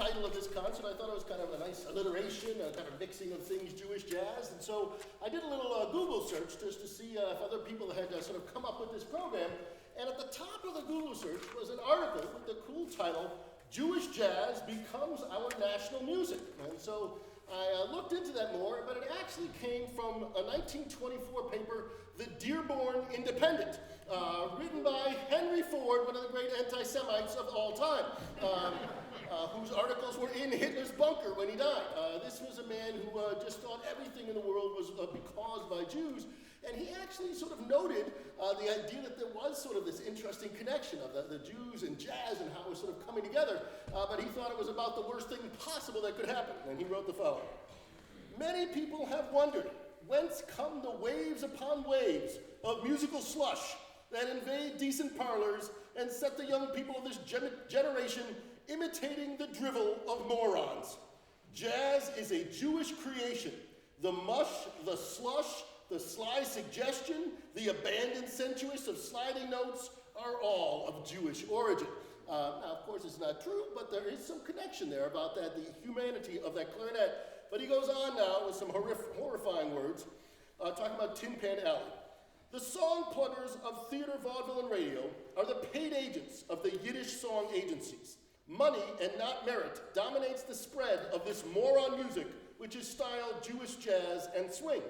title of this concert. I thought it was kind of a nice alliteration, a kind of mixing of things, Jewish jazz. And so I did a little Google search just to see if other people had sort of come up with this program. And at the top of the Google search was an article with the cool title, Jewish Jazz Becomes Our National Music. And so I looked into that more, but it actually came from a 1924 paper, The Dearborn Independent, written by Henry Ford, one of the great anti-Semites of all time, whose articles were in Hitler's bunker when he died. This was a man who just thought everything in the world was caused by Jews, and he actually sort of noted the idea that there was sort of this interesting connection of the Jews and jazz and how it was sort of coming together, but he thought it was about the worst thing possible that could happen, and he wrote the following. Many people have wondered, whence come the waves upon waves of musical slush that invade decent parlors and set the young people of this generation imitating the drivel of morons. Jazz is a Jewish creation. The mush, the slush, the sly suggestion, the abandoned sensuous of sliding notes are all of Jewish origin. Now, of course, it's not true, but there is some connection there about that, the humanity of that clarinet. But he goes on now with some horrifying words, talking about Tin Pan Alley. The song pluggers of theater, vaudeville, and radio are the paid agents of the Yiddish song agencies. Money and not merit dominates the spread of this moron music, which is styled Jewish jazz and swing.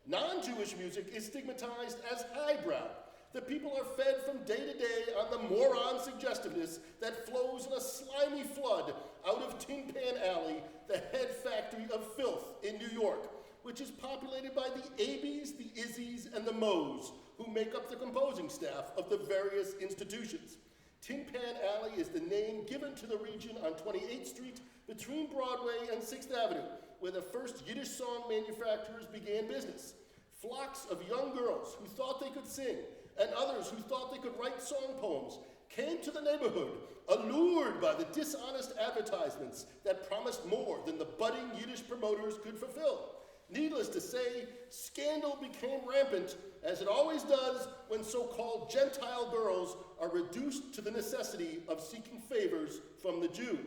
Non-Jewish music is stigmatized as highbrow. The people are fed from day to day on the moron suggestiveness that flows in a slimy flood out of Tin Pan Alley, the head factory of filth in New York, which is populated by the Abies, the Izzies, and the Moes, who make up the composing staff of the various institutions. Tin Pan Alley is the name given to the region on 28th Street between Broadway and 6th Avenue, where the first Yiddish song manufacturers began business. Flocks of young girls who thought they could sing and others who thought they could write song poems came to the neighborhood, allured by the dishonest advertisements that promised more than the budding Yiddish promoters could fulfill. Needless to say, scandal became rampant, as it always does when so-called Gentile girls are reduced to the necessity of seeking favors from the Jew.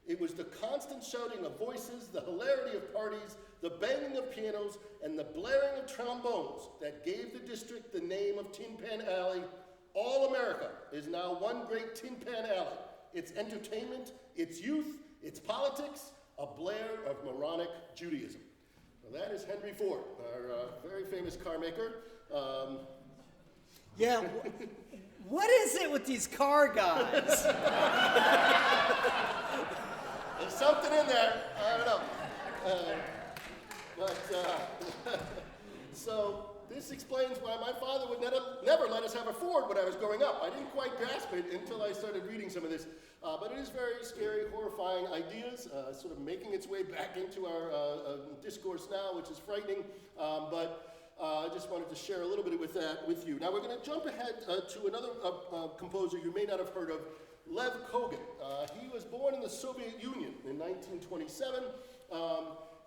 It was the constant shouting of voices, the hilarity of parties, the banging of pianos, and the blaring of trombones that gave the district the name of Tin Pan Alley. All America is now one great Tin Pan Alley. Its entertainment, its youth, its politics, a blare of moronic Judaism. Well, that is Henry Ford, our very famous car maker. Yeah, what is it with these car guys? There's something in there. I don't know. So this explains why my father would never let us have a Ford when I was growing up. I didn't quite grasp it until I started reading some of this. But it is very scary, horrifying ideas, sort of making its way back into our discourse now, which is frightening. I just wanted to share a little bit with you. Now we're going to jump ahead to another composer you may not have heard of, Lev Kogan. He was born in the Soviet Union in 1927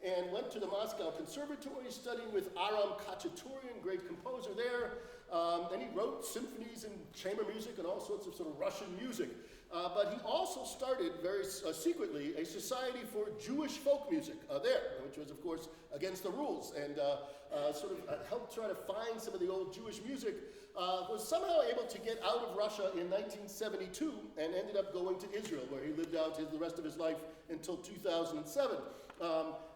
and went to the Moscow Conservatory studying with Aram Khachaturian, great composer there. Then he wrote symphonies and chamber music and all sorts of Russian music. But he also started very secretly a society for Jewish folk music there, which was, of course, against the rules, and helped try to find some of the old Jewish music. Was somehow able to get out of Russia in 1972 and ended up going to Israel, where he lived out the rest of his life until 2007.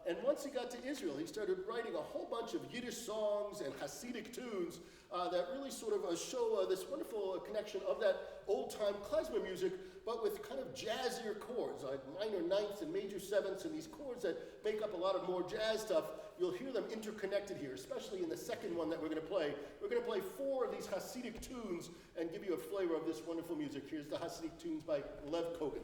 And once he got to Israel, he started writing a whole bunch of Yiddish songs and Hassidic tunes that really show this wonderful connection of that old-time klezmer music, but with kind of jazzier chords, like minor ninths and major sevenths, and these chords that make up a lot of more jazz stuff. You'll hear them interconnected here, especially in the second one that we're going to play. We're going to play 4 of these Hasidic tunes and give you a flavor of this wonderful music. Here's the Hasidic tunes by Lev Kogan.